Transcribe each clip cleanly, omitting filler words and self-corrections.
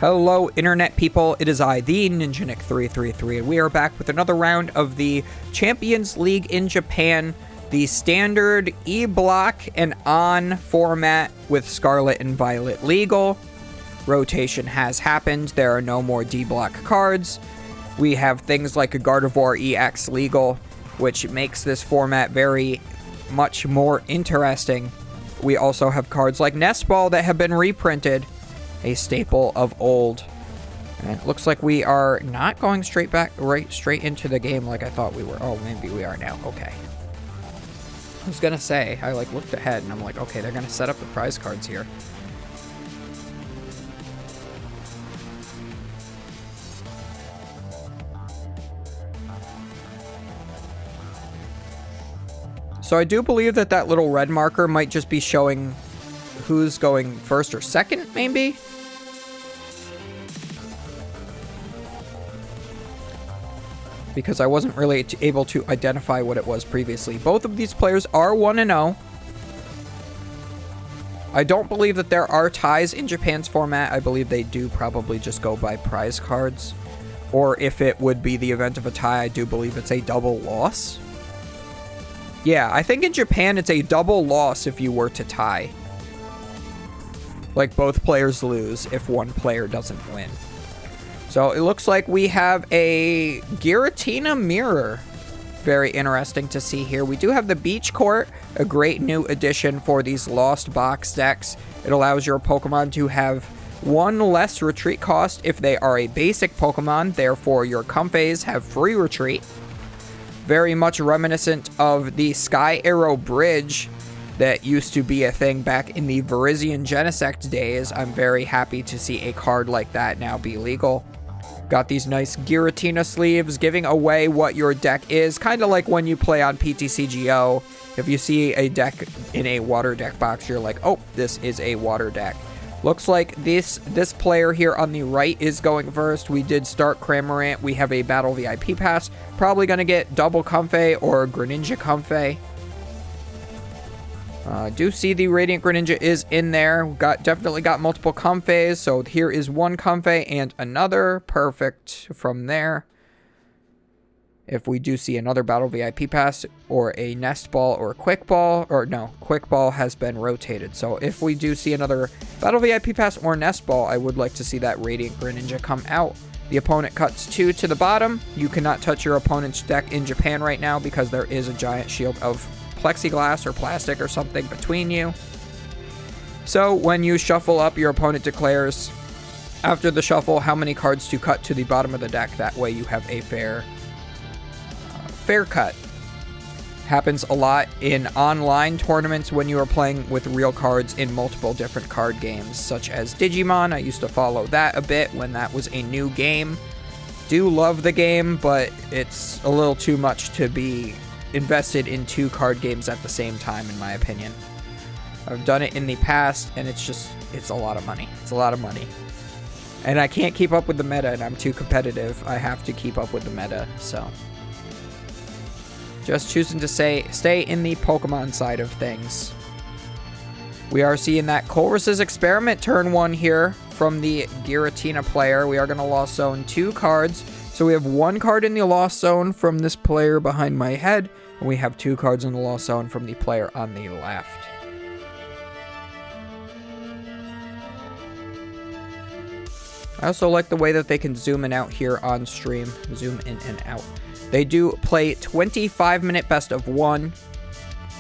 Hello, Internet people. It is I, the Ninja Nick 333, and we are back with another round of the Champions League in Japan, the standard E-Block and On format with Scarlet and Violet legal. Rotation has happened. There are no more D-Block cards. We have things like a Gardevoir EX legal, which makes this format very much more interesting. We also have cards like Nest Ball that have been reprinted, a staple of old. And it looks like we are not going straight into the game like I thought we were. Oh, maybe we are now. Okay. I was gonna say, I looked ahead and I'm like, okay, they're gonna set up the prize cards here. So I do believe that little red marker might just be showing who's going first or second, maybe? Because I wasn't really able to identify what it was previously. Both of these players are 1-0. I don't believe that there are ties in Japan's format. I believe they do probably just go by prize cards. Or if it would be the event of a tie, I do believe it's a double loss. Yeah, I think in Japan it's a double loss if you were to tie. Like both players lose if one player doesn't win. So it looks like we have a Giratina mirror. Very interesting to see here. We do have the Beach Court, a great new addition for these Lost Box decks. It allows your Pokemon to have one less retreat cost if they are a basic Pokemon. Therefore, your Comfeys have free retreat. Very much reminiscent of the Sky Arrow Bridge that used to be a thing back in the Virizion Genesect days. I'm very happy to see a card like that now be legal. Got these nice Giratina sleeves, giving away what your deck is. Kind of like when you play on PTCGO. If you see a deck in a water deck box, you're like, oh, this is a water deck. Looks like this player here on the right is going first. We did start Cramorant. We have a Battle VIP pass. Probably going to get double Comfey or Greninja Comfey. Do see the Radiant Greninja is in there. Definitely got multiple Comfeys. So here is one Comfey and another. Perfect from there. If we do see another Battle VIP Pass or a Nest Ball or Quick Ball, or no, Quick Ball has been rotated. So if we do see another Battle VIP Pass or Nest Ball, I would like to see that Radiant Greninja come out. The opponent cuts 2 to the bottom. You cannot touch your opponent's deck in Japan right now because there is a giant shield of plexiglass or plastic or something between you. So when you shuffle up, your opponent declares after the shuffle how many cards to cut to the bottom of the deck. That way you have a fair cut. Happens a lot in online tournaments when you are playing with real cards in multiple different card games, such as Digimon. I used to follow that a bit when that was a new game. Do love the game, but it's a little too much to be invested in 2 card games at the same time, in my opinion. I've done it in the past, and it's a lot of money. It's a lot of money. And I can't keep up with the meta, and I'm too competitive. I have to keep up with the meta, so just choosing to stay in the Pokemon side of things. We are seeing that Colress's Experiment turn 1 here from the Giratina player. We are going to Lost Zone 2 cards. So we have 1 card in the Lost Zone from this player behind my head, and we have 2 cards in the Lost Zone from the player on the left. I also like the way that they can zoom in out here on stream. Zoom in and out. They do play 25-minute best of 1,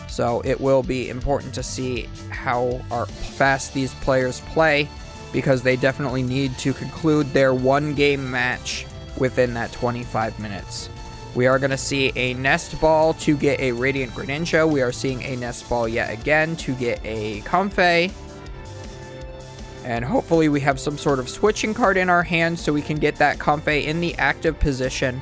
so it will be important to see how fast these players play, because they definitely need to conclude their 1-game match within that 25 minutes. We are going to see a Nest Ball to get a Radiant Greninja. We are seeing a Nest Ball yet again to get a Comfey. And hopefully we have some sort of switching card in our hand so we can get that Comfey in the active position.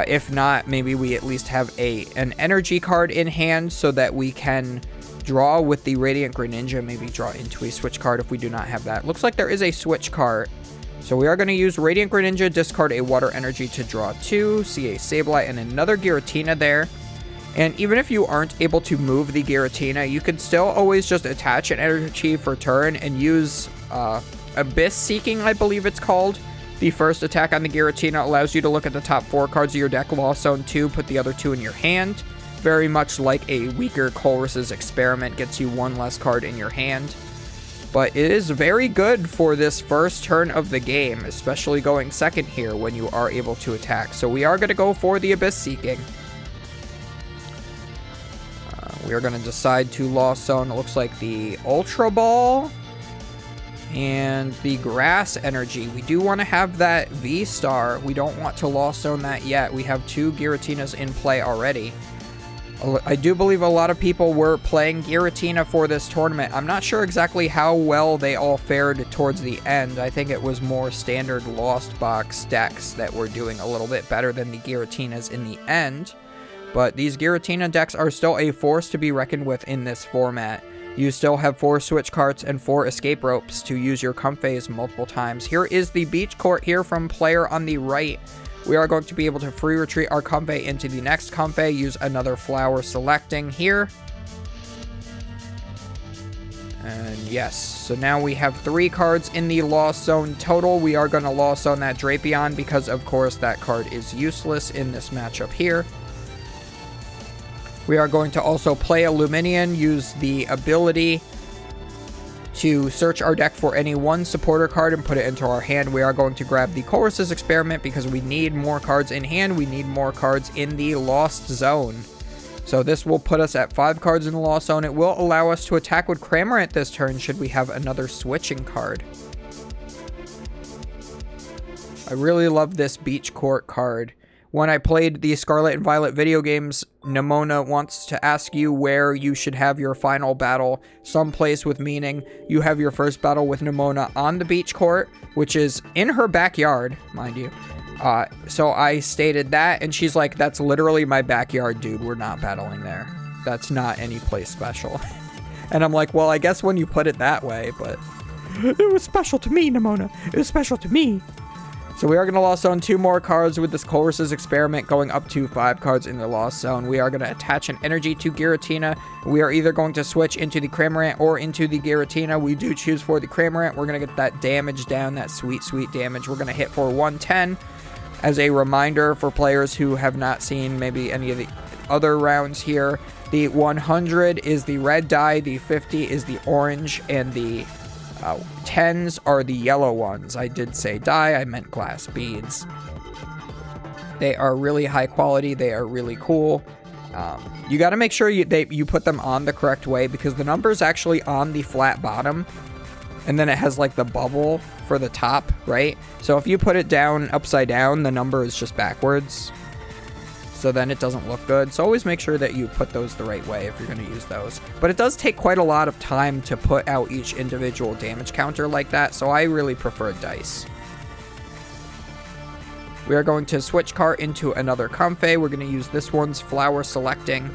If not, maybe we at least have an energy card in hand so that we can draw with the Radiant Greninja. Maybe draw into a switch card if we do not have that. Looks like there is a switch card. So we are going to use Radiant Greninja, discard a Water Energy to draw 2, see a Sableye and another Giratina there. And even if you aren't able to move the Giratina, you can still always just attach an energy for turn and use Abyss Seeking, I believe it's called. The first attack on the Giratina allows you to look at the top 4 cards of your deck, Lost Zone 2, put the other 2 in your hand. Very much like a weaker Colress's Experiment, gets you 1 less card in your hand. But it is very good for this first turn of the game, especially going second here when you are able to attack. So we are going to go for the Abyss Seeking. We are going to decide to Lost Zone. It looks like the Ultra Ball and the Grass Energy. We do want to have that V-Star. We don't want to Lost Zone that yet. We have 2 Giratinas in play already. I do believe a lot of people were playing Giratina for this tournament. I'm not sure exactly how well they all fared towards the end. I think it was more standard Lost Box decks that were doing a little bit better than the Giratinas in the end. But these Giratina decks are still a force to be reckoned with in this format. You still have 4 switch carts and 4 escape ropes to use your Comfeys multiple times. Here is the Beach Court here from player on the right. We are going to be able to free retreat our Comfey into the next Comfey, use another flower selecting here. And yes, so now we have 3 cards in the Lost Zone total. We are going to Lost Zone that Drapion because, of course, that card is useless in this matchup here. We are going to also play a Luminion, use the ability to search our deck for any 1 supporter card and put it into our hand. We are going to grab the Colress's Experiment because we need more cards in hand. We need more cards in the Lost Zone. So this will put us at 5 cards in the Lost Zone. It will allow us to attack with Cramorant this turn should we have another switching card. I really love this Beach Court card. When I played the Scarlet and Violet video games, Nimona wants to ask you where you should have your final battle, someplace with meaning. You have your first battle with Nimona on the Beach Court, which is in her backyard, mind you. So I stated that, and she's like, that's literally my backyard, dude. We're not battling there. That's not any place special. And I'm like, well, I guess when you put it that way, but it was special to me, Nimona. It was special to me. So we are going to Lost Zone 2 more cards with this Colress's Experiment going up to 5 cards in the Lost Zone. We are going to attach an energy to Giratina. We are either going to switch into the Cramorant or into the Giratina. We do choose for the Cramorant. We're going to get that damage down, that sweet, sweet damage. We're going to hit for 110. As a reminder for players who have not seen maybe any of the other rounds here, the 100 is the red die, the 50 is the orange, and the 10s are the yellow ones. I did say die, I meant glass beads. They are really high quality. They are really cool. You got to make sure you put them on the correct way because the number is actually on the flat bottom. And then it has like the bubble for the top, right? So if you put it down upside down, the number is just backwards. So then it doesn't look good. So always make sure that you put those the right way if you're going to use those. But it does take quite a lot of time to put out each individual damage counter like that. So I really prefer dice. We are going to switch cart into another Comfey. We're going to use this one's flower selecting.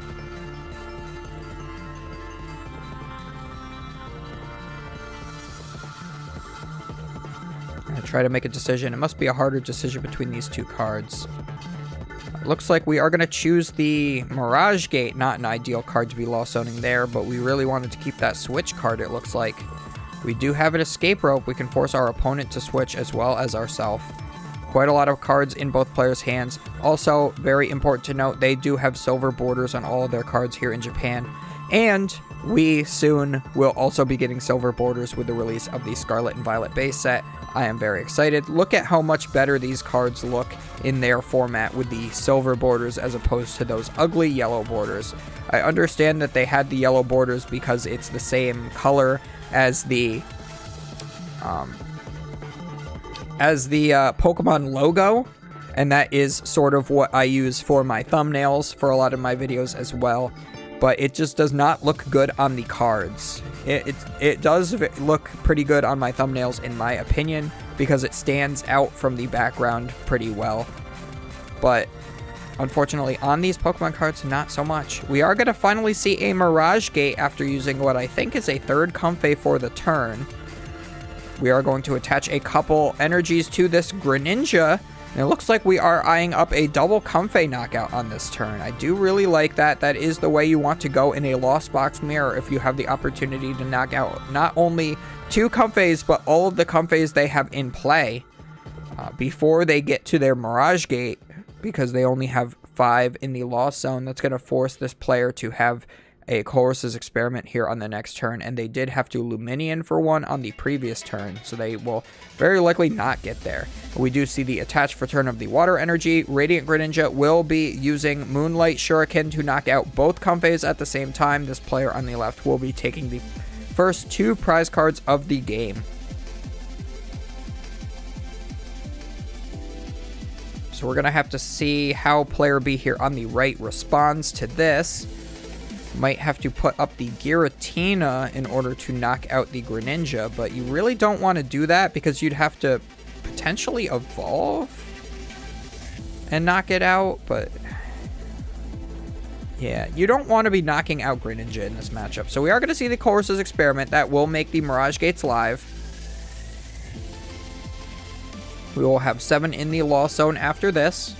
I'm going to try to make a decision. It must be a harder decision between these 2 cards. Looks like we are going to choose the Mirage Gate. Not an ideal card to be Lost Zoning there, but we really wanted to keep that switch card, it looks like. We do have an escape rope. We can force our opponent to switch as well as ourselves. Quite a lot of cards in both players' hands. Also, very important to note, they do have silver borders on all of their cards here in Japan. And we soon will also be getting silver borders with the release of the Scarlet and Violet base set. I am very excited. Look at how much better these cards look in their format with the silver borders as opposed to those ugly yellow borders. I understand that they had the yellow borders because it's the same color as the Pokemon logo, and that is sort of what I use for my thumbnails for a lot of my videos as well. But it just does not look good on the cards. It does look pretty good on my thumbnails in my opinion because it stands out from the background pretty well. But unfortunately on these Pokemon cards, not so much. We are going to finally see a Mirage Gate after using what I think is a 3rd Comfey for the turn. We are going to attach a couple energies to this Greninja. And it looks like we are eyeing up a double Comfey knockout on this turn. I do really like that. That is the way you want to go in a Lost Box mirror if you have the opportunity to knock out not only 2 Comfeys, but all of the Comfeys they have in play before they get to their Mirage Gate, because they only have 5 in the Lost Zone. That's going to force this player to have a Colress's Experiment here on the next turn, and they did have to Luminion for 1 on the previous turn, so they will very likely not get there. We do see the attached return of the Water Energy. Radiant Greninja will be using Moonlight Shuriken to knock out both Comfeys at the same time. This player on the left will be taking the first 2 prize cards of the game. So we're going to have to see how player B here on the right responds to this. Might have to put up the Giratina in order to knock out the Greninja, but you really don't want to do that because you'd have to potentially evolve and knock it out, but yeah, you don't want to be knocking out Greninja in this matchup. So we are going to see the Colress's Experiment. That will make the Mirage Gates live. We will have 7 in the Lost Zone after this.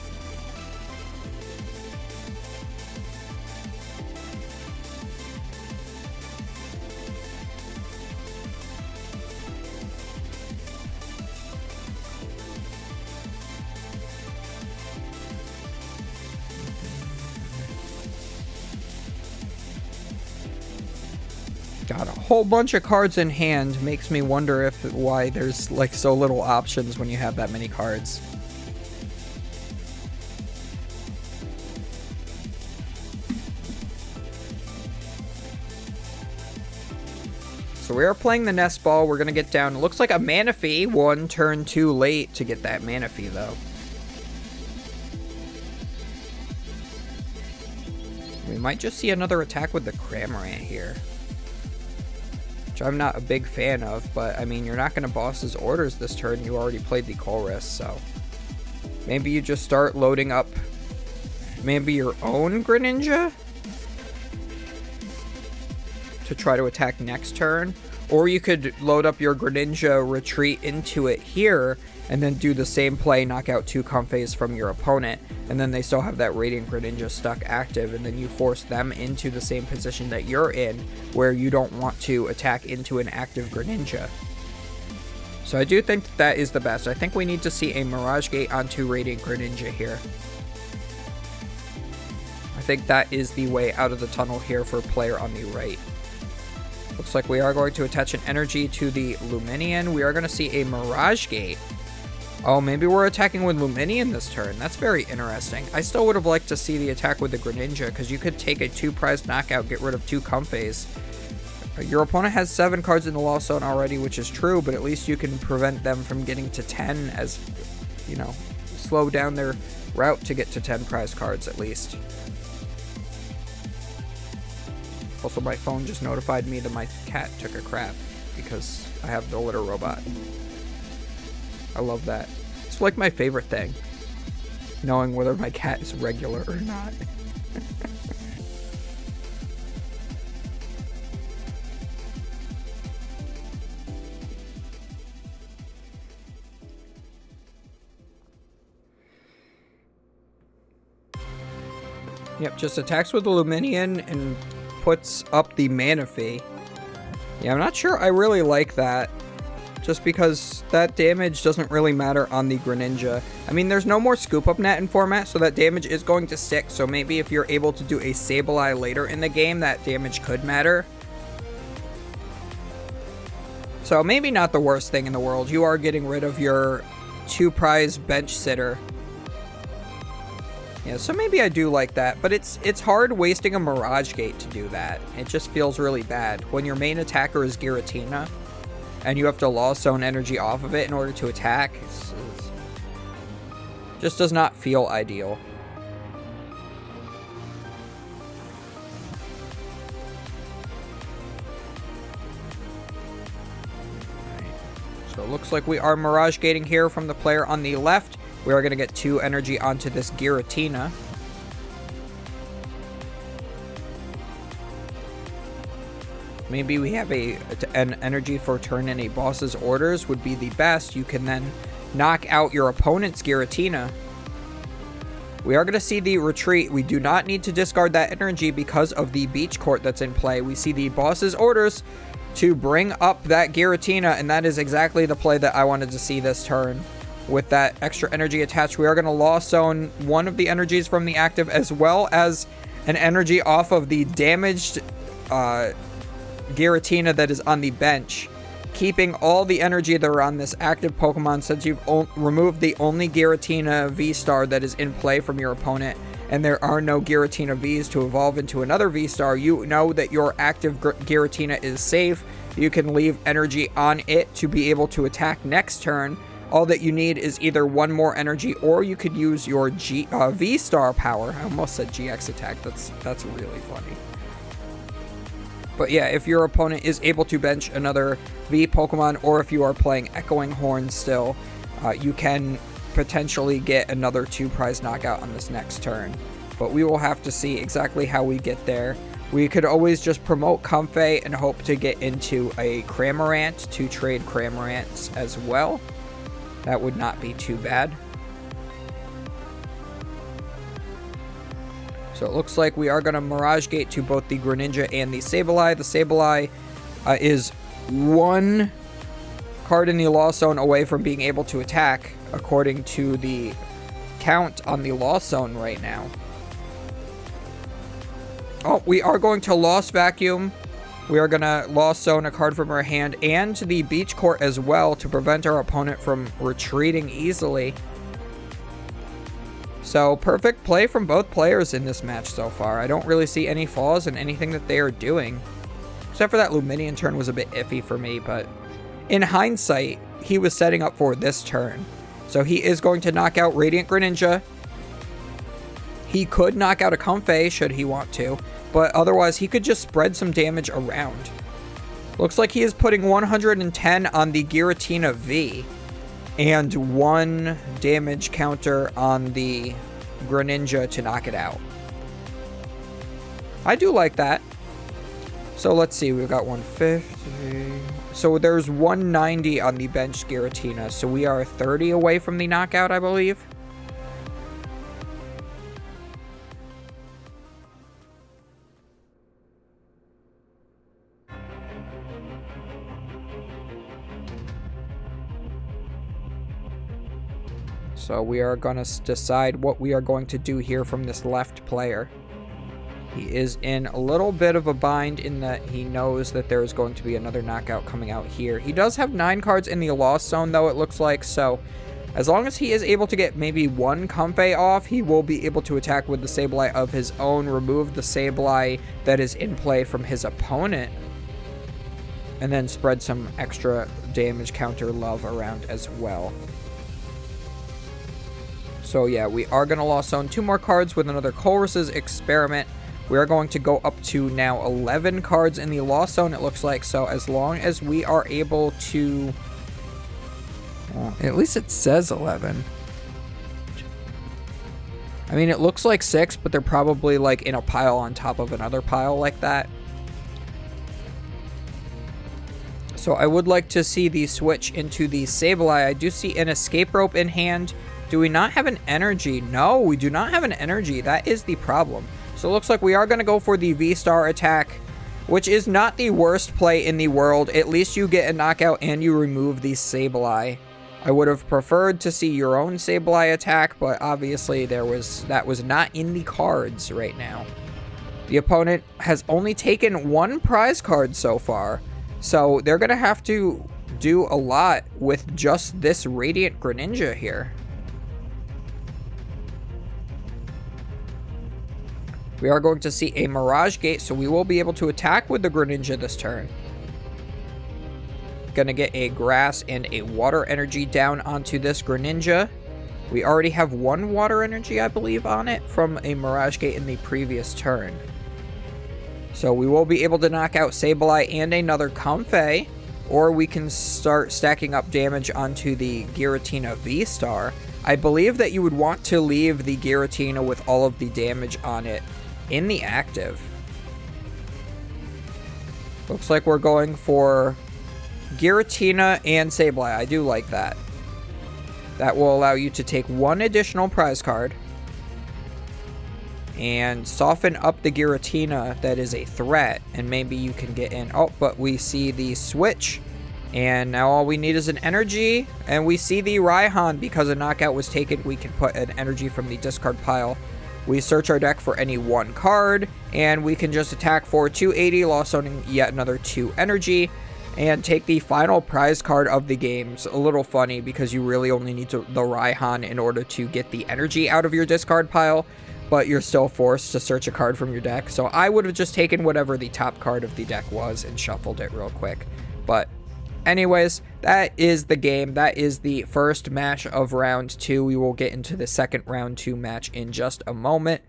Got a whole bunch of cards in hand. Makes me wonder why there's like so little options when you have that many cards. So we are playing the Nest Ball. We're going to get down. It looks like a Manaphy. 1 turn too late to get that Manaphy though. We might just see another attack with the Cramorant here, which I'm not a big fan of, but I mean, you're not going to boss his orders this turn. You already played the Colress, so maybe you just start loading up maybe your own Greninja to try to attack next turn, or you could load up your Greninja, retreat into it here, and then do the same play, knock out 2 Comfeys from your opponent, and then they still have that Radiant Greninja stuck active, and then you force them into the same position that you're in, where you don't want to attack into an active Greninja. So I do think that is the best. I think we need to see a Mirage Gate onto Radiant Greninja here. I think that is the way out of the tunnel here for player on the right. Looks like we are going to attach an energy to the Luminion. We are going to see a Mirage Gate. Oh, maybe we're attacking with Luminion this turn. That's very interesting. I still would have liked to see the attack with the Greninja, because you could take a 2-prize knockout, get rid of 2 Comfeys. Your opponent has 7 cards in the Lost Zone already, which is true, but at least you can prevent them from getting to 10 as, you know, slow down their route to get to 10 prize cards at least. Also, my phone just notified me that my cat took a crap because I have the litter robot. I love that. It's like my favorite thing, knowing whether my cat is regular or not. Yep, just attacks with the Luminion and puts up the Manaphy. Yeah, I'm not sure I really like that, just because that damage doesn't really matter on the Greninja. I mean, there's no more Scoop Up Net in format, so that damage is going to stick, so maybe if you're able to do a Sableye later in the game, that damage could matter. So maybe not the worst thing in the world. You are getting rid of your 2-prize bench sitter. Yeah, so maybe I do like that, but it's hard wasting a Mirage Gate to do that. It just feels really bad. When your main attacker is Giratina, and you have to Lost Zone energy off of it in order to attack, just does not feel ideal. So it looks like we are Mirage Gating here from the player on the left. We are going to get 2 energy onto this Giratina. Maybe we have an energy for turn in a boss's orders would be the best. You can then knock out your opponent's Giratina. We are going to see the retreat. We do not need to discard that energy because of the beach court that's in play. We see the boss's orders to bring up that Giratina, and that is exactly the play that I wanted to see this turn. With that extra energy attached, we are going to Lost Zone one of the energies from the active, as well as an energy off of the damaged Giratina that is on the bench, keeping all the energy that are on this active Pokemon, since you've removed the only Giratina V-Star that is in play from your opponent, and there are no Giratina Vs to evolve into another V-Star. You know that your active Giratina is safe. You can leave energy on it to be able to attack next turn. All that you need is either one more energy, or you could use your V-Star power. I almost said GX attack. That's really funny. But yeah, if your opponent is able to bench another V Pokemon, or if you are playing Echoing Horn still, you can potentially get another 2-prize knockout on this next turn. But we will have to see exactly how we get there. We could always just promote Comfey and hope to get into a Cramorant to trade Cramorants as well. That would not be too bad. So it looks like we are going to Mirage Gate to both the Greninja and the Sableye. The Sableye is one card in the Lost Zone away from being able to attack, according to the count on the Lost Zone right now. Oh, we are going to Lost Vacuum. We are going to Lost Zone a card from our hand and the Beach Court as well to prevent our opponent from retreating easily. So, perfect play from both players in this match so far. I don't really see any flaws in anything that they are doing. Except for that Lumineon turn was a bit iffy for me, but in hindsight, he was setting up for this turn. So he is going to knock out Radiant Greninja. He could knock out a Comfey should he want to, but otherwise he could just spread some damage around. Looks like he is putting 110 on the Giratina V and 1 damage counter on the Greninja to knock it out. I do like that. So let's see, we've got 150. So there's 190 on the bench Giratina, so we are 30 away from the knockout, I believe. So we are going to decide what we are going to do here from this left player. He is in a little bit of a bind in that he knows that there is going to be another knockout coming out here. He does have 9 cards in the Lost Zone, though, it looks like. So as long as he is able to get maybe 1 Comfey off, he will be able to attack with the Sableye of his own, remove the Sableye that is in play from his opponent, and then spread some extra damage counter love around as well. So yeah, we are going to Lost Zone 2 more cards with another Colress's Experiment. We are going to go up to now 11 cards in the Lost Zone, it looks like. So as long as we are able to... Well, at least it says 11. I mean, it looks like 6, but they're probably like in a pile on top of another pile like that. So I would like to see the switch into the Sableye. I do see an Escape Rope in hand. Do we not have an energy? No, we do not have an energy. That is the problem. So it looks like we are going to go for the V-Star attack, which is not the worst play in the world. At least you get a knockout and you remove the Sableye. I would have preferred to see your own Sableye attack, but obviously that was not in the cards right now. The opponent has only taken 1 prize card so far, so they're going to have to do a lot with just this Radiant Greninja here. We are going to see a Mirage Gate, so we will be able to attack with the Greninja this turn. Gonna get a Grass and a Water Energy down onto this Greninja. We already have 1 Water Energy, I believe, on it from a Mirage Gate in the previous turn. So we will be able to knock out Sableye and another Comfey, or we can start stacking up damage onto the Giratina V-Star. I believe that you would want to leave the Giratina with all of the damage on it in the active. Looks like we're going for Giratina and Sableye. I do like that. That will allow you to take one additional prize card and soften up the Giratina that is a threat, and maybe you can get in. Oh, but we see the switch, and now all we need is an energy, and we see the Raihan. Because a knockout was taken, we can put an energy from the discard pile. We search our deck for any one card, and we can just attack for 280, lost owning yet another 2 energy, and take the final prize card of the game. It's a little funny because you really only need the Raihan in order to get the energy out of your discard pile, but you're still forced to search a card from your deck. So I would have just taken whatever the top card of the deck was and shuffled it real quick. But anyways, that is the game. That is the first match of round 2. We will get into the second round 2 match in just a moment.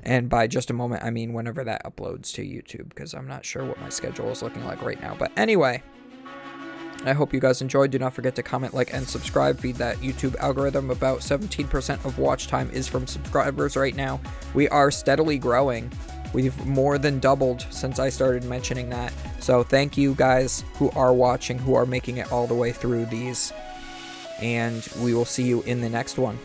And by just a moment, I mean whenever that uploads to YouTube, because I'm not sure what my schedule is looking like right now. But anyway, I hope you guys enjoyed. Do not forget to comment, like, and subscribe. Feed that YouTube algorithm. About 17% of watch time is from subscribers right now. We are steadily growing. We've more than doubled since I started mentioning that. So thank you guys who are watching, who are making it all the way through these. And we will see you in the next one.